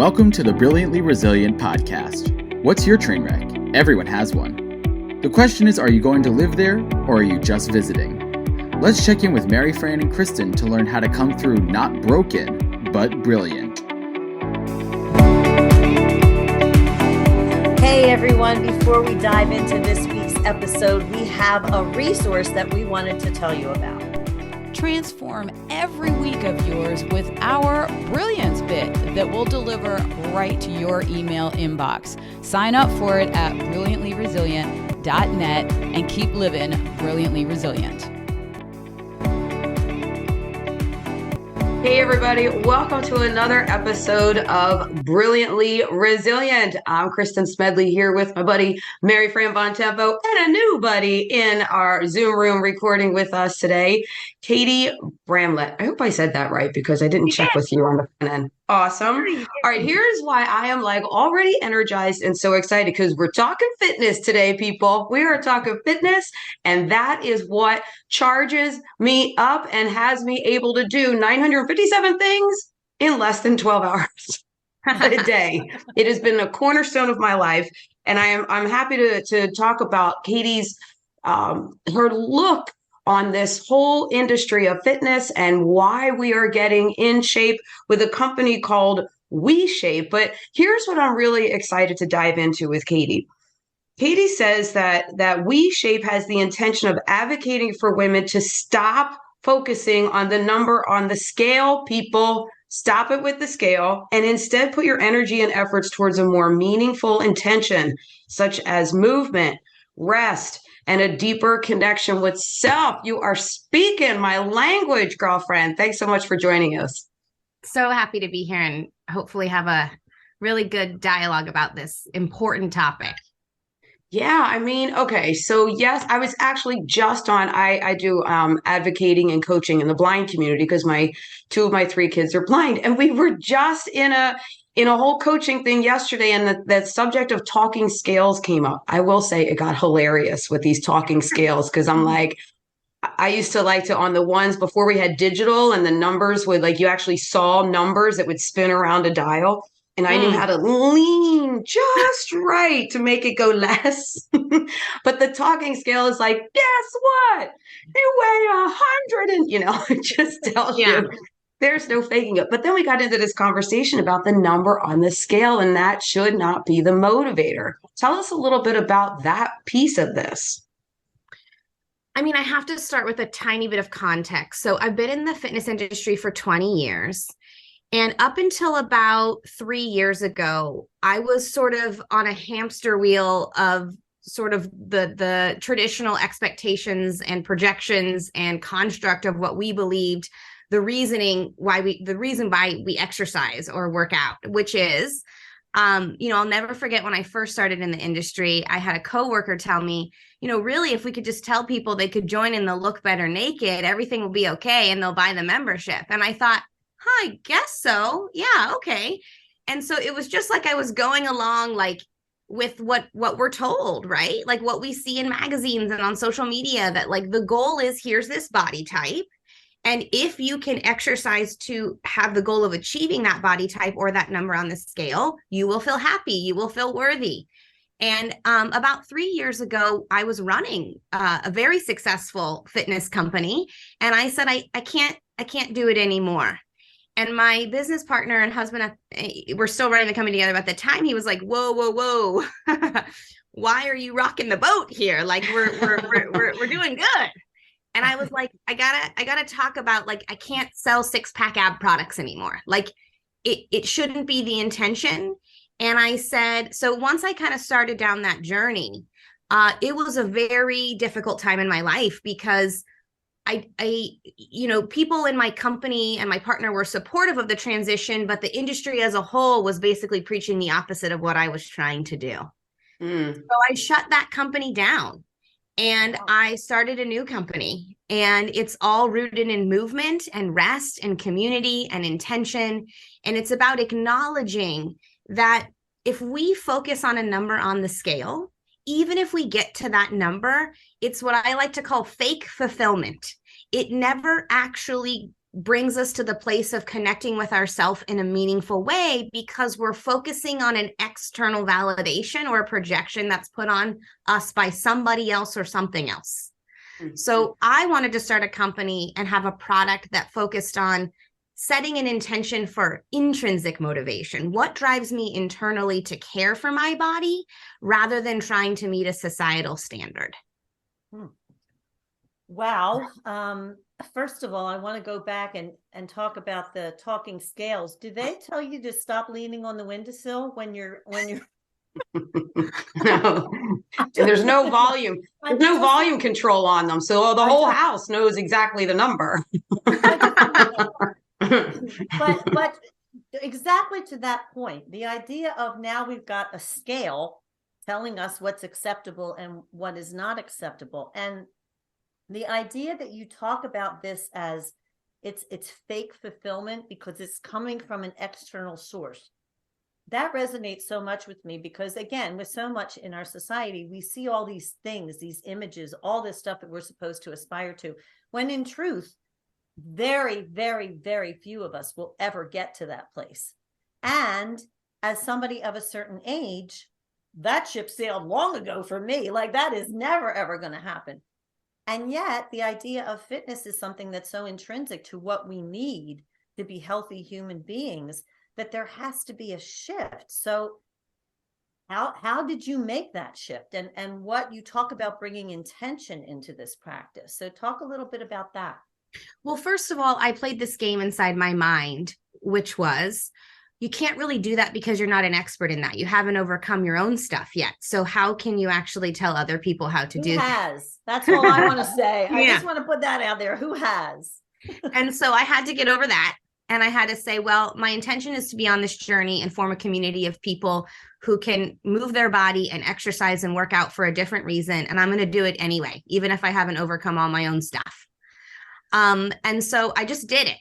Welcome to the Brilliantly Resilient podcast. What's your train wreck? Everyone has one. The question is, are you going to live there or are you just visiting? Let's check in with Mary Fran and Kristen to learn how to come through not broken, but brilliant. Hey everyone, before we dive into this week's episode, we have a resource that we wanted to tell you about. Transform every week of yours with our Brilliance Bit that will deliver right to your email inbox. Sign up for it at brilliantlyresilient.net and keep living brilliantly resilient. Hey everybody, welcome to another episode of Brilliantly Resilient. I'm Kristen Smedley here with my buddy Mary Fran Bontempo and a new buddy in our Zoom room recording with us today, Katie Bramlett. I hope I said that right because I didn't check with you on the front end. Awesome. All right, here's why I am already energized and so excited because we're talking fitness today, people. We are talking fitness, and that is what charges me up and has me able to do 957 things in less than 12 hours a day. It has been a cornerstone of my life, and I'm happy to talk about Katie's her look on this whole industry of fitness and why we are getting in shape with a company called WeShape. But here's what I'm really excited to dive into with Katie. Katie says that WeShape has the intention of advocating for women to stop focusing on the number on the scale, people. Stop it with the scale and instead put your energy and efforts towards a more meaningful intention, such as movement, rest, and a deeper connection with self. You are speaking my language, girlfriend. Thanks so much for joining us. So happy to be here and hopefully have a really good dialogue about this important topic. Yeah, I mean, okay. So yes, I was actually just on, I do advocating and coaching in the blind community because two of my three kids are blind. And we were just in a whole coaching thing yesterday, and the subject of talking scales came up. I will say it got hilarious with these talking scales because I'm like, I used to like to, on the ones before we had digital and the numbers would you actually saw numbers that would spin around a dial. And I knew how to lean just right to make it go less. But the talking scale is like, guess what? You weigh 100 and, it just tells you there's no faking it. But then we got into this conversation about the number on the scale, and that should not be the motivator. Tell us a little bit about that piece of this. I mean, I have to start with a tiny bit of context. So I've been in the fitness industry for 20 years. And up until about 3 years ago, I was sort of on a hamster wheel of sort of the traditional expectations and projections and construct of what we believed the reason why we exercise or work out, which is, I'll never forget when I first started in the industry, I had a coworker tell me, really, if we could just tell people they could join in the Look Better Naked, everything will be okay and they'll buy the membership. And I thought, I guess so. Yeah, okay. And so it was just like I was going along with what we're told, right? Like what we see in magazines and on social media that the goal is here's this body type. And if you can exercise to have the goal of achieving that body type or that number on the scale, you will feel happy, you will feel worthy. And about 3 years ago, I was running a very successful fitness company. And I said, I can't do it anymore. And my business partner and husband, we're still running the company together. But at the time, he was like, whoa. Why are you rocking the boat here? We're doing good. And I was like, I gotta talk about I can't sell 6-pack ab products anymore. It shouldn't be the intention. And I said, so once I kind of started down that journey, it was a very difficult time in my life because people in my company and my partner were supportive of the transition, but the industry as a whole was basically preaching the opposite of what I was trying to do. So I shut that company down and I started a new company, and it's all rooted in movement and rest and community and intention. And it's about acknowledging that if we focus on a number on the scale, even if we get to that number, it's what I like to call fake fulfillment. It never actually brings us to the place of connecting with ourselves in a meaningful way, because we're focusing on an external validation or a projection that's put on us by somebody else or something else. So I wanted to start a company and have a product that focused on setting an intention for intrinsic motivation. What drives me internally to care for my body rather than trying to meet a societal standard? Wow. First of all, I want to go back and talk about the talking scales. Do they tell you to stop leaning on the windowsill when you're No. And there's no volume. There's no volume control on them. So the whole house knows exactly the number. but exactly to that point, the idea of now we've got a scale telling us what's acceptable and what is not acceptable. And the idea that you talk about this as it's fake fulfillment because it's coming from an external source, that resonates so much with me, because again, with so much in our society, we see all these things, these images, all this stuff that we're supposed to aspire to, when in truth, very, very, very few of us will ever get to that place. And as somebody of a certain age, that ship sailed long ago for me. Like, that is never, ever going to happen. And yet the idea of fitness is something that's so intrinsic to what we need to be healthy human beings that there has to be a shift. So how did you make that shift? And what you talk about bringing intention into this practice. So talk a little bit about that. Well, first of all, I played this game inside my mind, which was, you can't really do that because you're not an expert in that. You haven't overcome your own stuff yet. So how can you actually tell other people how to do that? That's all I want to say. I just want to put that out there. Who has? And so I had to get over that. And I had to say, well, my intention is to be on this journey and form a community of people who can move their body and exercise and work out for a different reason. And I'm going to do it anyway, even if I haven't overcome all my own stuff. And so I just did it.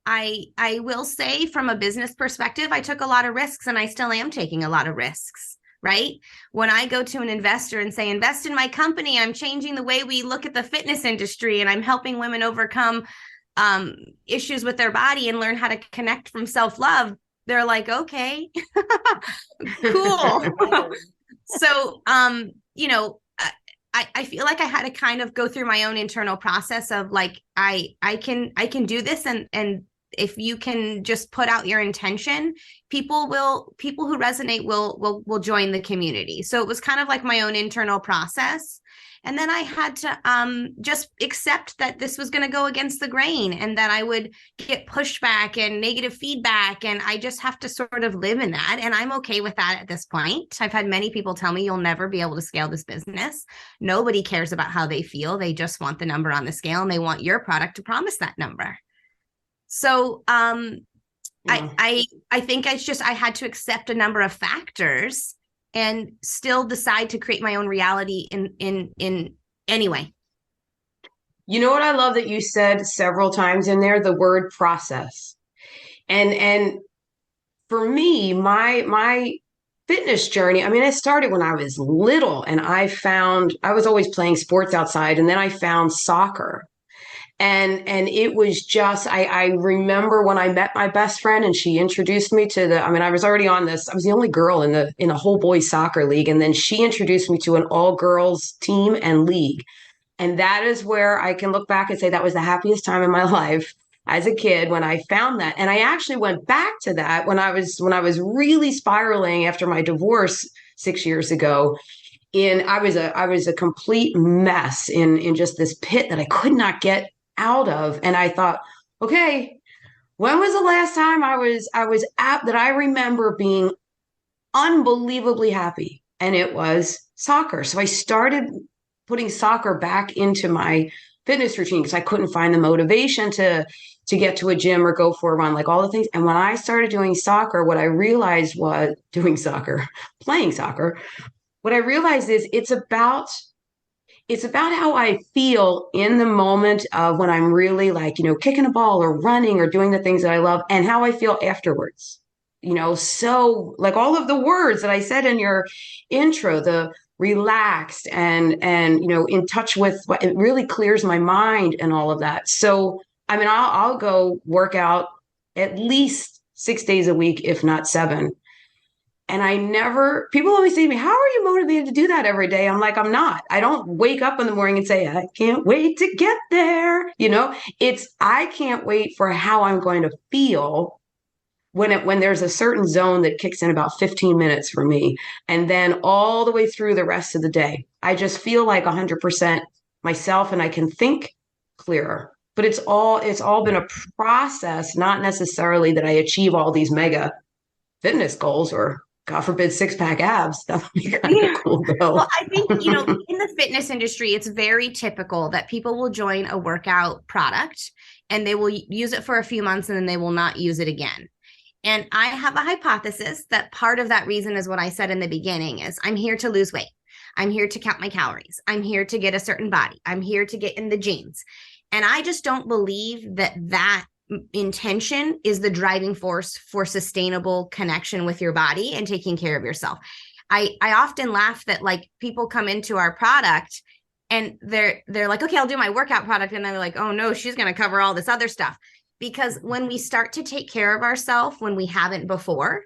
I will say, from a business perspective, I took a lot of risks, and I still am taking a lot of risks. Right? When I go to an investor and say, invest in my company, I'm changing the way we look at the fitness industry, and I'm helping women overcome issues with their body and learn how to connect from self-love. They're like, okay, cool. So, I feel like I had to kind of go through my own internal process of like, I can do this. And if you can just put out your intention, people who resonate will join the community. So it was kind of like my own internal process. And then I had to just accept that this was going to go against the grain and that I would get pushback and negative feedback. And I just have to sort of live in that. And I'm okay with that at this point. I've had many people tell me, you'll never be able to scale this business. Nobody cares about how they feel. They just want the number on the scale, and they want your product to promise that number. So I think it's just, I had to accept a number of factors and still decide to create my own reality in anyway. You know what I love that you said several times in there, the word process. And for me, my fitness journey, I mean, it started when I was little, and I was always playing sports outside, and then I found soccer. And it was just, I remember when I met my best friend and she introduced me to I was already on this. I was the only girl in a whole boys soccer league. And then she introduced me to an all girls team and league. And that is where I can look back and say that was the happiest time in my life as a kid when I found that. And I actually went back to that when I was really spiraling after my divorce 6 years ago. I was a complete mess in just this pit that I could not get out of. And I thought, okay, when was the last time I was at that I remember being unbelievably happy? And it was soccer. So I started putting soccer back into my fitness routine because I couldn't find the motivation to get to a gym or go for a run, like all the things. And when I started doing soccer, what I realized was playing soccer, what I realized is it's about how I feel in the moment of when I'm really like, kicking a ball or running or doing the things that I love, and how I feel afterwards. So like all of the words that I said in your intro, the relaxed and in touch with what it really clears my mind and all of that. So I mean, I'll go work out at least 6 days a week, if not 7. And people always say to me, how are you motivated to do that every day? I'm like, I'm not. I don't wake up in the morning and say, I can't wait to get there. I can't wait for how I'm going to feel when there's a certain zone that kicks in about 15 minutes for me. And then all the way through the rest of the day, I just feel like 100% myself and I can think clearer. But it's all been a process, not necessarily that I achieve all these mega fitness goals or God forbid 6-pack abs. That would be kind of cool though. Well, I think, in the fitness industry, it's very typical that people will join a workout product and they will use it for a few months and then they will not use it again. And I have a hypothesis that part of that reason is what I said in the beginning is I'm here to lose weight. I'm here to count my calories. I'm here to get a certain body. I'm here to get in the jeans. And I just don't believe that intention is the driving force for sustainable connection with your body and taking care of yourself. I often laugh that like people come into our product and they're like, okay, I'll do my workout product. And then they're like, oh no, she's going to cover all this other stuff. Because when we start to take care of ourselves when we haven't before,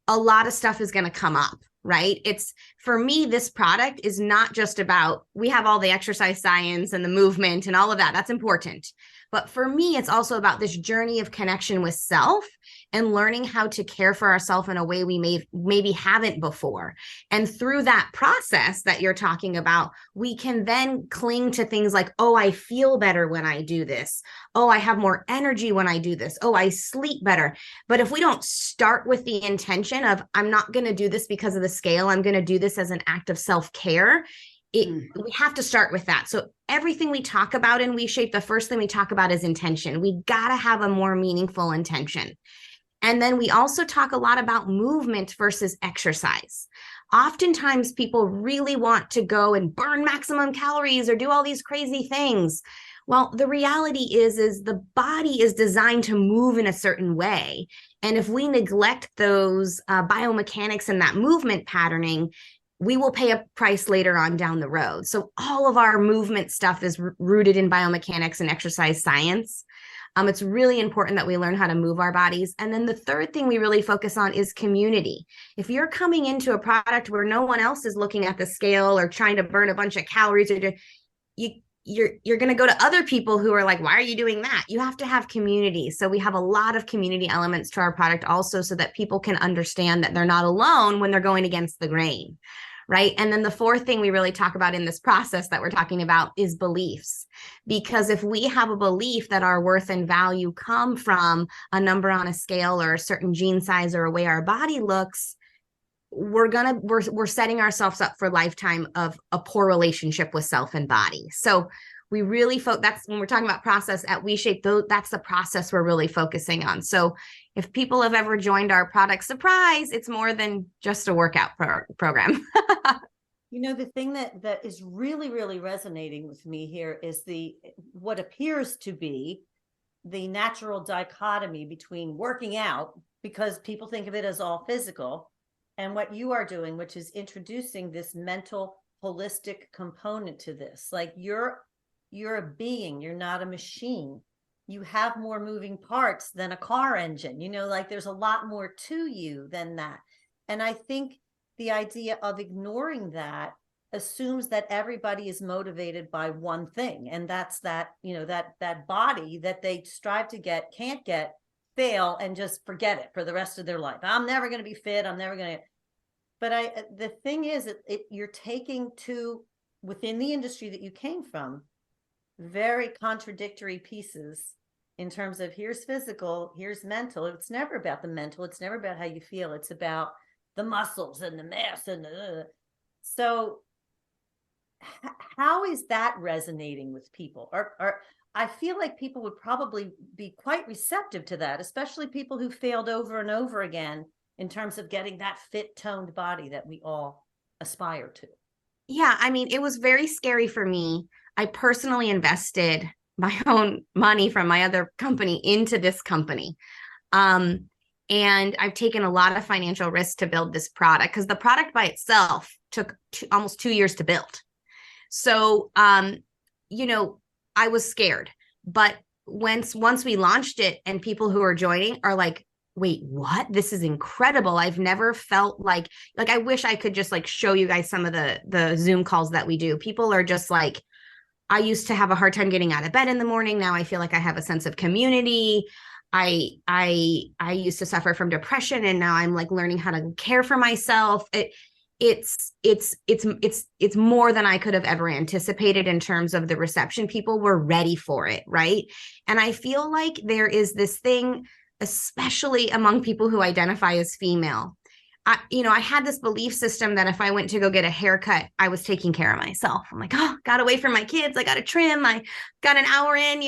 a lot of stuff is going to come up, right? For me, this product is not just about, we have all the exercise science and the movement and all of that. That's important. But for me, it's also about this journey of connection with self and learning how to care for ourselves in a way we maybe haven't before. And through that process that you're talking about, we can then cling to things like, oh, I feel better when I do this. Oh, I have more energy when I do this. Oh, I sleep better. But if we don't start with the intention of, I'm not going to do this because of the scale, I'm going to do this as an act of self-care, we have to start with that. So everything we talk about in WeShape, the first thing we talk about is intention. We got to have a more meaningful intention. And then we also talk a lot about movement versus exercise. Oftentimes people really want to go and burn maximum calories or do all these crazy things. Well, the reality is the body is designed to move in a certain way. And if we neglect those biomechanics and that movement patterning, we will pay a price later on down the road. So all of our movement stuff is rooted in biomechanics and exercise science. It's really important that we learn how to move our bodies. And then the third thing we really focus on is community. If you're coming into a product where no one else is looking at the scale or trying to burn a bunch of calories, you're going to go to other people who are like, why are you doing that? You have to have community. So we have a lot of community elements to our product also so that people can understand that they're not alone when they're going against the grain. Right. And then the fourth thing we really talk about in this process that we're talking about is beliefs. Because if we have a belief that our worth and value come from a number on a scale or a certain gene size or a way our body looks, we're setting ourselves up for a lifetime of a poor relationship with self and body. So we really that's when we're talking about process at WeShape, that's the process we're really focusing on. So if people have ever joined our product, surprise, it's more than just a workout program. The thing that is really, really resonating with me here is what appears to be the natural dichotomy between working out, because people think of it as all physical, and what you are doing, which is introducing this mental, holistic component to this. Like you're a being, you're not a machine. You have more moving parts than a car engine, like there's a lot more to you than that. And I think the idea of ignoring that assumes that everybody is motivated by one thing. And that's that body that they strive to get, can't get, fail, and just forget it for the rest of their life. I'm never going to be fit. I'm never going to. But the thing is, you're taking within the industry that you came from, very contradictory pieces in terms of here's physical, here's mental. It's never about the mental. It's never about how you feel. It's about the muscles and the mass and so how is that resonating with people? Or I feel like people would probably be quite receptive to that, especially people who failed over and over again in terms of getting that fit, toned body that we all aspire to. Yeah, I mean, it was very scary for me. I personally invested my own money from my other company into this company. And I've taken a lot of financial risk to build this product because the product by itself took almost 2 years to build. So, you know, I was scared, but once we launched it and people who are joining are like, wait, what? This is incredible. I've never felt like I wish I could just like show you guys some of the Zoom calls that we do. People are just like, I used to have a hard time getting out of bed in the morning. Now I feel like I have a sense of community. I used to suffer from depression, and now I'm like learning how to care for myself. It's more than I could have ever anticipated in terms of the reception. People were ready for it, right? And I feel like there is this thing, especially among people who identify as female. I had this belief system that if I went to go get a haircut, I was taking care of myself. I'm like, oh, got away from my kids. I got to trim. I got an hour in,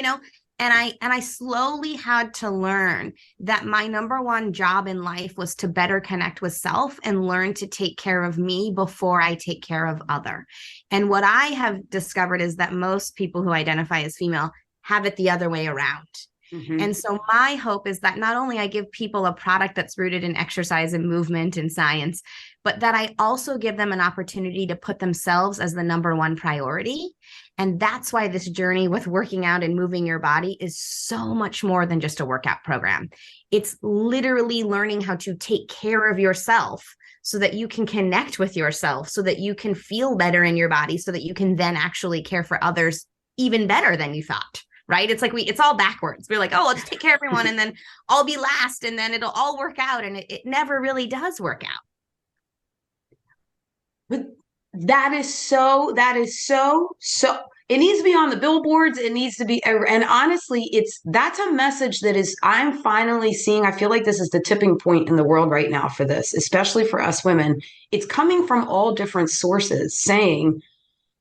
and I slowly had to learn that my number one job in life was to better connect with self and learn to take care of me before I take care of other. And what I have discovered is that most people who identify as female have it the other way around. Mm-hmm. And so my hope is that not only I give people a product that's rooted in exercise and movement and science, but that I also give them an opportunity to put themselves as the number one priority. And that's why this journey with working out and moving your body is so much more than just a workout program. It's literally learning how to take care of yourself so that you can connect with yourself, so that you can feel better in your body, so that you can then actually care for others even better than you thought. Right? It's like it's all backwards. We're like, oh, let's take care of everyone and then I'll be last and then it'll all work out. And it never really does work out. But that is so, it needs to be on the billboards. It needs to be, and honestly, that's a message that I'm finally seeing. I feel like this is the tipping point in the world right now for this, especially for us women. It's coming from all different sources saying,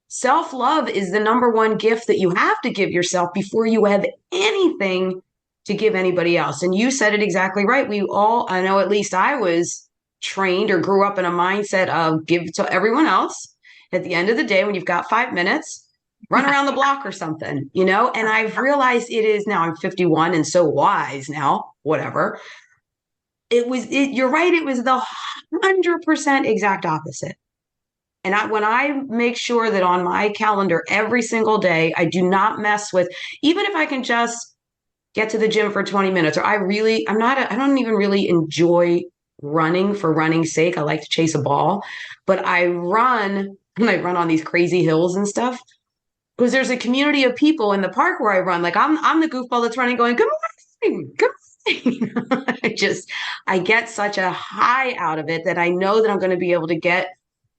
self-love is the number one gift that you have to give yourself before you have anything to give anybody else. And you said it exactly right. I know at least I was trained or grew up in a mindset of give to everyone else. At the end of the day, when you've got 5 minutes, run around the block or something, and I've realized now I'm 51 and so wise now, whatever. You're right. It was the 100% exact opposite. And when I make sure that on my calendar every single day, I do not mess with, even if I can just get to the gym for 20 minutes, or I don't even really enjoy running for running's sake. I like to chase a ball, but I run on these crazy hills and stuff because there's a community of people in the park where I run. Like I'm the goofball that's running going, good morning, good morning. I get such a high out of it that I know that I'm going to be able to get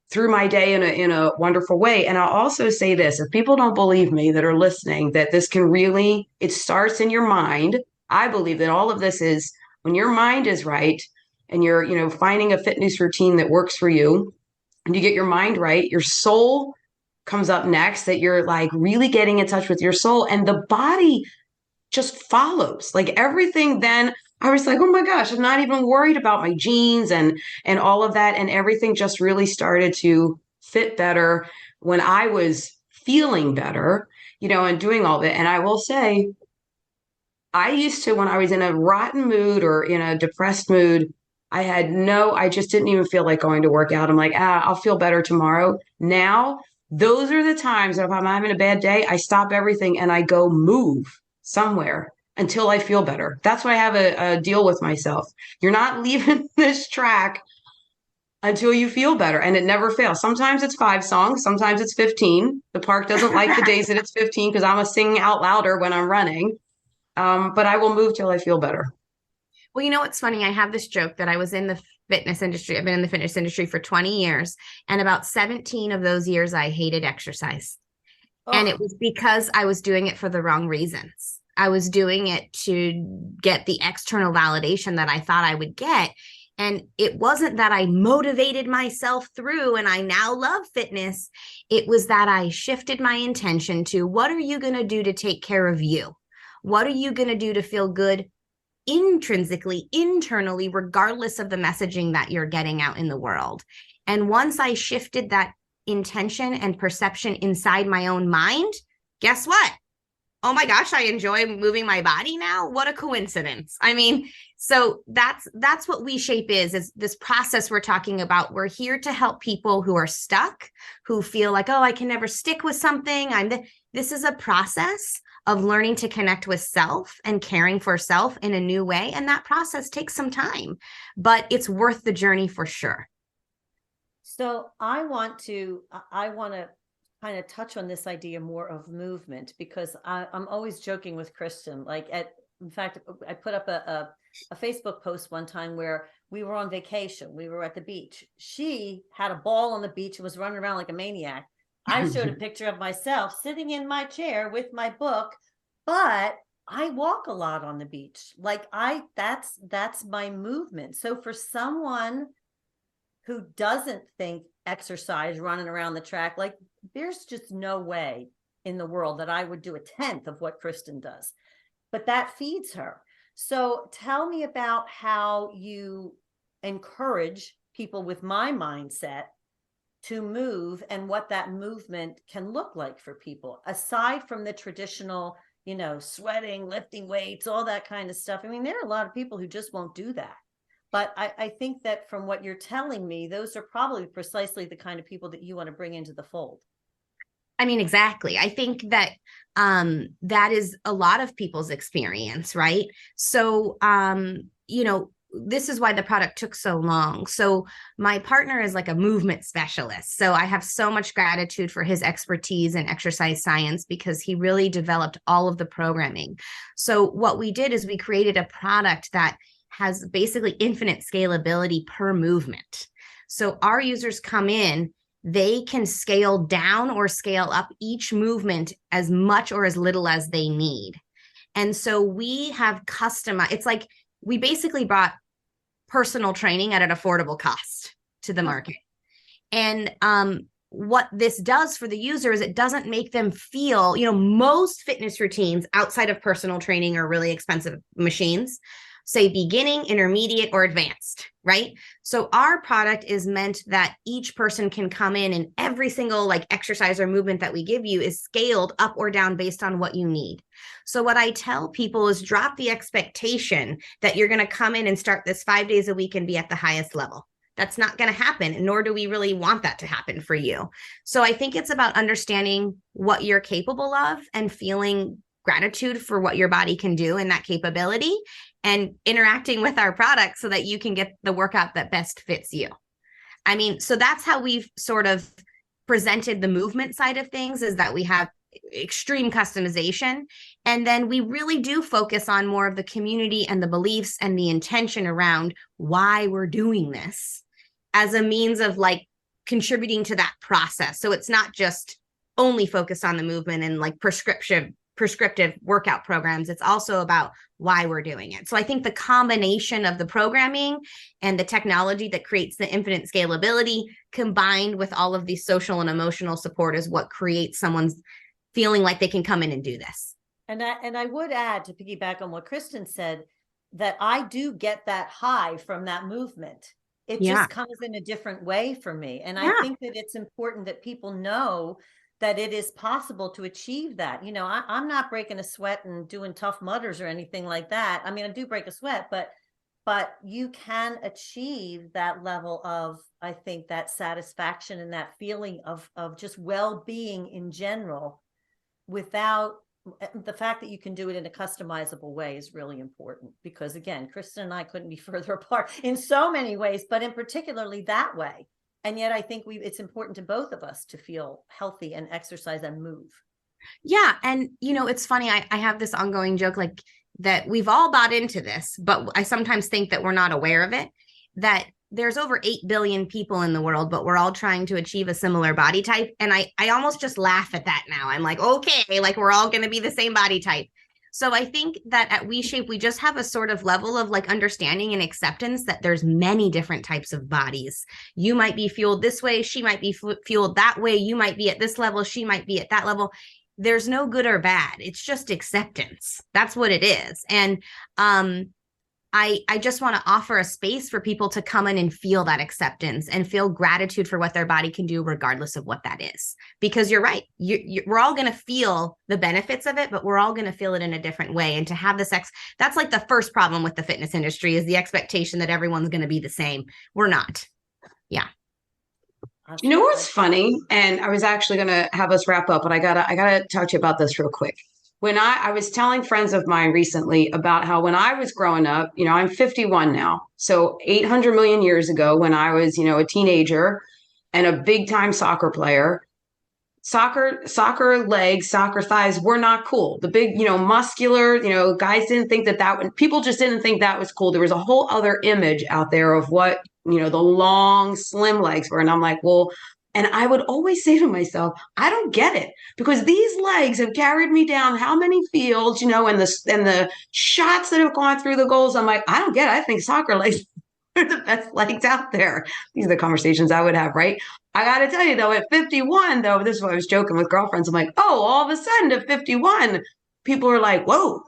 through my day in a wonderful way. And I'll also say this, if people don't believe me that are listening, that this can really, it starts in your mind. I believe that all of this is when your mind is right and you're, finding a fitness routine that works for you and you get your mind right, your soul comes up next, that you're like really getting in touch with your soul, and the body just follows. Like everything then, I was like, oh my gosh, I'm not even worried about my jeans and all of that. And everything just really started to fit better when I was feeling better, and doing all of it. And I will say, I used to, when I was in a rotten mood or in a depressed mood, I just didn't even feel like going to work out. I'm like, I'll feel better tomorrow. Now, those are the times that if I'm having a bad day, I stop everything and I go move somewhere until I feel better. That's why I have a deal with myself. You're not leaving this track until you feel better. And it never fails. Sometimes it's 5 songs. Sometimes it's 15. The park doesn't like the days that it's 15 because I'm singing out louder when I'm running. But I will move till I feel better. Well, you know what's funny? I have this joke that I was in the fitness industry. I've been in the fitness industry for 20 years. And about 17 of those years, I hated exercise. Oh. And it was because I was doing it for the wrong reasons. I was doing it to get the external validation that I thought I would get. And it wasn't that I motivated myself through and I now love fitness. It was that I shifted my intention to, what are you going to do to take care of you? What are you going to do to feel good intrinsically, internally, regardless of the messaging that you're getting out in the world? And once I shifted that intention and perception inside my own mind, guess what? oh my gosh, I enjoy moving my body now. What a coincidence. I mean, so that's what WeShape is this process we're talking about. We're here to help people who are stuck, who feel like, oh, I can never stick with something. This is a process of learning to connect with self and caring for self in a new way. And that process takes some time, but it's worth the journey for sure. So I want to kind of touch on this idea more of movement, because I'm always joking with Kristen. In fact, I put up a Facebook post one time where we were on vacation. We were at the beach. She had a ball on the beach and was running around like a maniac. I showed a picture of myself sitting in my chair with my book, but I walk a lot on the beach. That's my movement. So for someone who doesn't think exercise, running around the track, like, there's just no way in the world that I would do a 10th of what Kristen does, but that feeds her. So tell me about how you encourage people with my mindset to move, and what that movement can look like for people, aside from the traditional, sweating, lifting weights, all that kind of stuff. I mean, there are a lot of people who just won't do that. But I think that from what you're telling me, those are probably precisely the kind of people that you want to bring into the fold. I mean, exactly. I think that that is a lot of people's experience, right? So, this is why the product took so long. So my partner is like a movement specialist. So I have so much gratitude for his expertise in exercise science, because he really developed all of the programming. So what we did is we created a product that has basically infinite scalability per movement. So our users come in, they can scale down or scale up each movement as much or as little as they need. And so we have customized, it's like we basically brought personal training at an affordable cost to the market. And what this does for the user is it doesn't make them feel, most fitness routines outside of personal training are really expensive machines, say beginning, intermediate, or advanced, right? So our product is meant that each person can come in, and every single exercise or movement that we give you is scaled up or down based on what you need. So what I tell people is drop the expectation that you're going to come in and start this 5 days a week and be at the highest level. That's not going to happen, nor do we really want that to happen for you. So I think it's about understanding what you're capable of and feeling gratitude for what your body can do and that capability, and interacting with our product so that you can get the workout that best fits you. I mean, so that's how we've sort of presented the movement side of things, is that we have extreme customization. And then we really do focus on more of the community and the beliefs and the intention around why we're doing this as a means of contributing to that process. So it's not just only focused on the movement and prescriptive workout programs. It's also about why we're doing it. So I think the combination of the programming and the technology that creates the infinite scalability, combined with all of the social and emotional support, is what creates someone's feeling like they can come in and do this. And I would add, to piggyback on what Kristen said, that I do get that high from that movement. It just comes in a different way for me. And I think that it's important that people know that it is possible to achieve that. I'm not breaking a sweat and doing tough mudders or anything like that. I mean, I do break a sweat, but you can achieve that level of, I think, that satisfaction and that feeling of just well-being in general, without the fact that you can do it in a customizable way is really important. Because again, Kristen and I couldn't be further apart in so many ways, but in particularly that way. And yet I think it's important to both of us to feel healthy and exercise and move. Yeah. And, it's funny. I have this ongoing joke that we've all bought into this, but I sometimes think that we're not aware of it, that there's over 8 billion people in the world, but we're all trying to achieve a similar body type. And I almost just laugh at that now. I'm like, okay, we're all going to be the same body type. So I think that at WeShape, we just have a sort of level of understanding and acceptance that there's many different types of bodies. You might be fueled this way. She might be fueled that way. You might be at this level. She might be at that level. There's no good or bad. It's just acceptance. That's what it is. And I just want to offer a space for people to come in and feel that acceptance and feel gratitude for what their body can do, regardless of what that is. Because you're right. We're all going to feel the benefits of it, but we're all going to feel it in a different way. And to have this, that's like the first problem with the fitness industry, is the expectation that everyone's going to be the same. We're not. Yeah. You know what's funny? And I was actually going to have us wrap up, but I gotta talk to you about this real quick. When I was telling friends of mine recently about how when I was growing up, I'm 51 now. So 800 million years ago, when I was, a teenager and a big time soccer player, soccer legs, soccer thighs were not cool. The big, muscular, guys didn't think people just didn't think that was cool. There was a whole other image out there of what, the long, slim legs were. And I'm like, well, and I would always say to myself, I don't get it, because these legs have carried me down how many fields, and the shots that have gone through the goals. I'm like, I don't get it. I think soccer legs are the best legs out there. These are the conversations I would have, right? I got to tell you, though, at 51, though, this is what I was joking with girlfriends. I'm like, oh, all of a sudden at 51, people are like, whoa,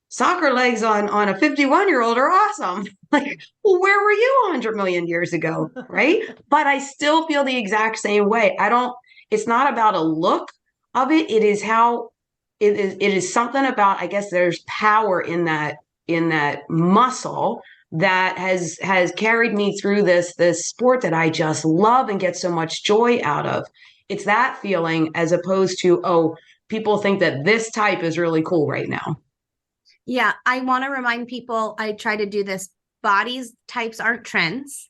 soccer legs on a 51-year-old are awesome. Like, well, where were you 100 million years ago, right? But I still feel the exact same way. It's not about a look of it. It is how it is something about, I guess there's power in that muscle that has carried me through this sport that I just love and get so much joy out of. It's that feeling, as opposed to, oh, people think that this type is really cool right now. Yeah, I want to remind people, I try to do this, bodies types aren't trends.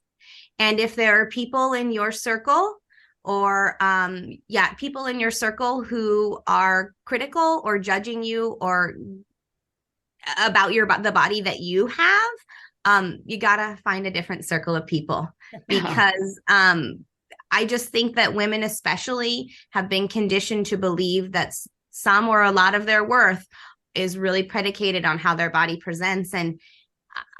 And if there are people in your circle or people in your circle who are critical or judging you or about the body that you have, you got to find a different circle of people, because I just think that women especially have been conditioned to believe that some or a lot of their worth is really predicated on how their body presents. And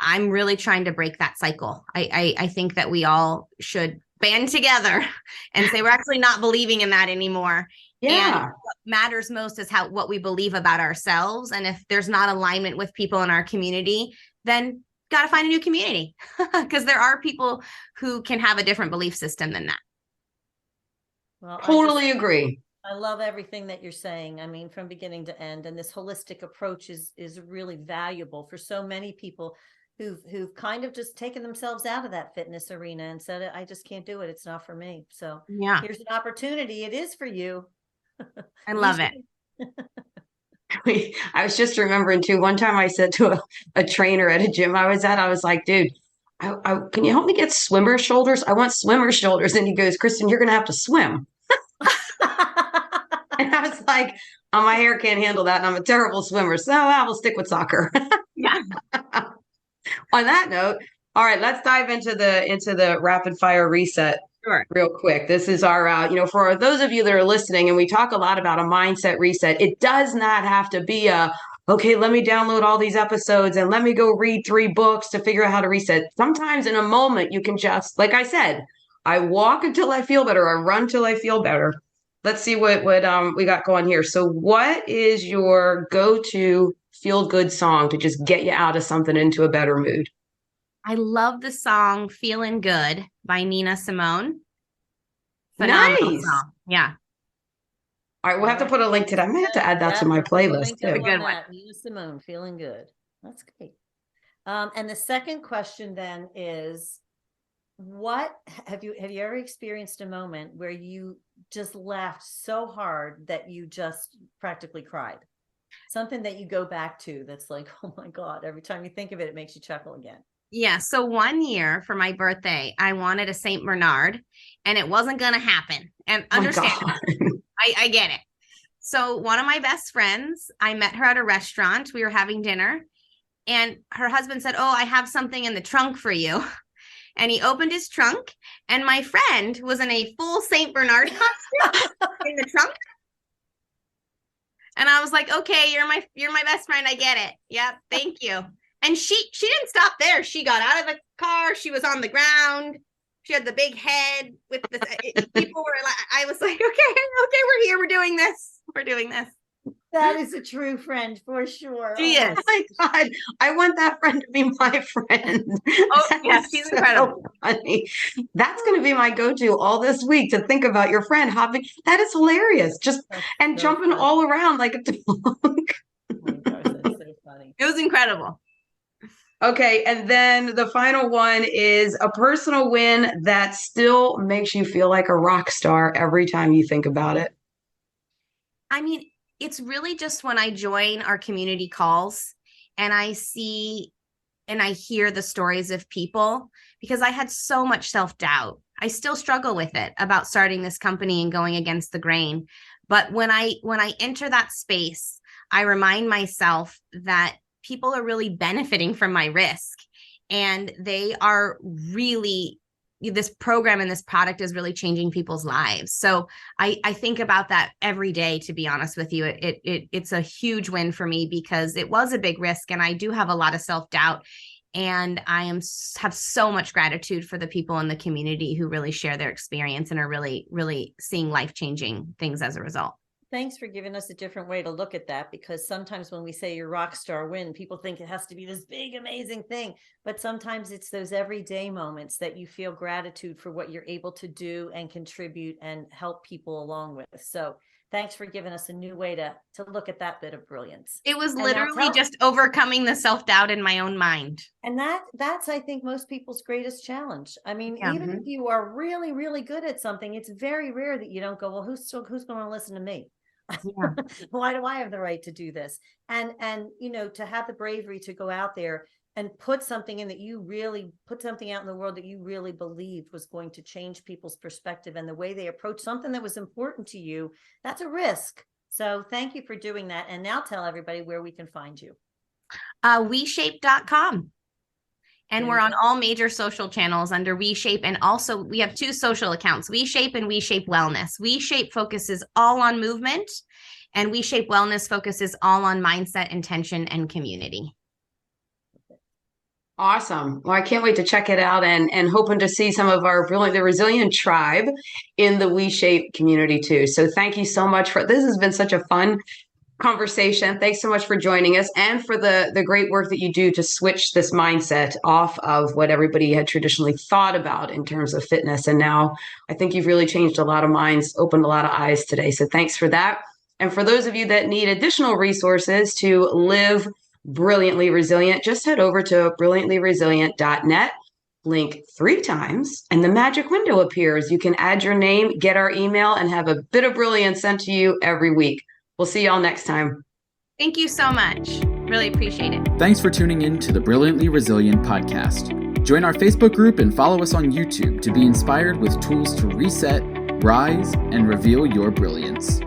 I'm really trying to break that cycle. I think that we all should band together and say we're actually not believing in that anymore. Yeah. And what matters most is what we believe about ourselves. And if there's not alignment with people in our community, then got to find a new community, because there are people who can have a different belief system than that. Well, totally agree. I love everything that you're saying. I mean, from beginning to end, and this holistic approach is really valuable for so many people who've kind of just taken themselves out of that fitness arena and said, I just can't do it. It's not for me. So yeah, here's an opportunity. It is for you. I love it. I was just remembering too, one time I said to a trainer at a gym I was at, I was like, dude, can you help me get swimmer shoulders? I want swimmer shoulders. And he goes, Kristen, you're going to have to swim. And I was like, oh, my hair can't handle that. And I'm a terrible swimmer. So I will stick with soccer. Yeah. On that note, all right, let's dive into the rapid fire reset. Sure. Real quick. This is our, for those of you that are listening, and we talk a lot about a mindset reset. It does not have to be okay, let me download all these episodes and let me go read 3 books to figure out how to reset. Sometimes in a moment, you can just, like I said, I walk until I feel better. I run till I feel better. Let's see what we got going here. So what is your go-to feel-good song to just get you out of something into a better mood? I love the song Feeling Good by Nina Simone. Phenomenal Nice. song. Yeah. All right, we'll have to put a link to that. I may have to add that to my playlist too. A good one. Nina Simone, Feeling Good. That's great. And the second question then is, what have you ever experienced a moment where you just laughed so hard that you just practically cried? Something that you go back to that's like, oh my God, every time you think of it, it makes you chuckle again. Yeah. So one year for my birthday, I wanted a Saint Bernard and it wasn't going to happen. And understand, I get it. So one of my best friends, I met her at a restaurant. We were having dinner and her husband said, oh, I have something in the trunk for you. And he opened his trunk and my friend was in a full Saint Bernard costume in the trunk. And I was like, okay, you're my best friend. I get it. Yep. Thank you. And she didn't stop there. She got out of the car. She was on the ground. She had the big head with the people were like, I was like, okay, we're here. We're doing this. That is a true friend for sure. She is. Oh my God. I want that friend to be my friend. Oh, That yes, is he's so incredible. funny. That's going to be my go-to all this week to think about your friend hopping. That is hilarious. And so jumping funny. all around like a dog. Oh my gosh, that's so funny. It was incredible. Okay, and then the final one is a personal win that still makes you feel like a rock star every time you think about it. I mean, it's really just when I join our community calls and I see and I hear the stories of people, because I had so much self-doubt. I still struggle with it about starting this company and going against the grain. But when I enter that space, I remind myself that people are really benefiting from my risk, and they are really, this program and this product is really changing people's lives. So I think about that every day, to be honest with you. It's a huge win for me because it was a big risk and I do have a lot of self-doubt. And I have so much gratitude for the people in the community who really share their experience and are really, really seeing life-changing things as a result. Thanks for giving us a different way to look at that, because sometimes when we say your rock star win, people think it has to be this big, amazing thing. But sometimes it's those everyday moments that you feel gratitude for what you're able to do and contribute and help people along with. So thanks for giving us a new way to look at that bit of brilliance. It was And literally just overcoming the self-doubt in my own mind. And that's, I think, most people's greatest challenge. I mean, Yeah. even if you are really, really good at something, it's very rare that you don't go, well, who's going to listen to me? Yeah. Why do I have the right to do this? And to have the bravery to go out there and put something out in the world that you really believed was going to change people's perspective and the way they approach something that was important to you. That's a risk. So thank you for doing that. And now tell everybody where we can find you. WeShape.com. And we're on all major social channels under WeShape. And also we have 2 social accounts, WeShape and WeShape Wellness. WeShape focuses all on movement, and WeShape Wellness focuses all on mindset, intention, and community. Awesome. Well, I can't wait to check it out and hoping to see some of our Brilliantly Resilient tribe in the WeShape community too. So thank you so much this has been such a fun conversation. Thanks so much for joining us and for the great work that you do to switch this mindset off of what everybody had traditionally thought about in terms of fitness. And now I think you've really changed a lot of minds, opened a lot of eyes today. So thanks for that. And for those of you that need additional resources to live brilliantly resilient, just head over to brilliantlyresilient.net. Link 3 times and the magic window appears. You can add your name, get our email, and have a bit of brilliance sent to you every week. We'll see y'all next time. Thank you so much. Really appreciate it. Thanks for tuning in to the Brilliantly Resilient podcast. Join our Facebook group and follow us on YouTube to be inspired with tools to reset, rise, and reveal your brilliance.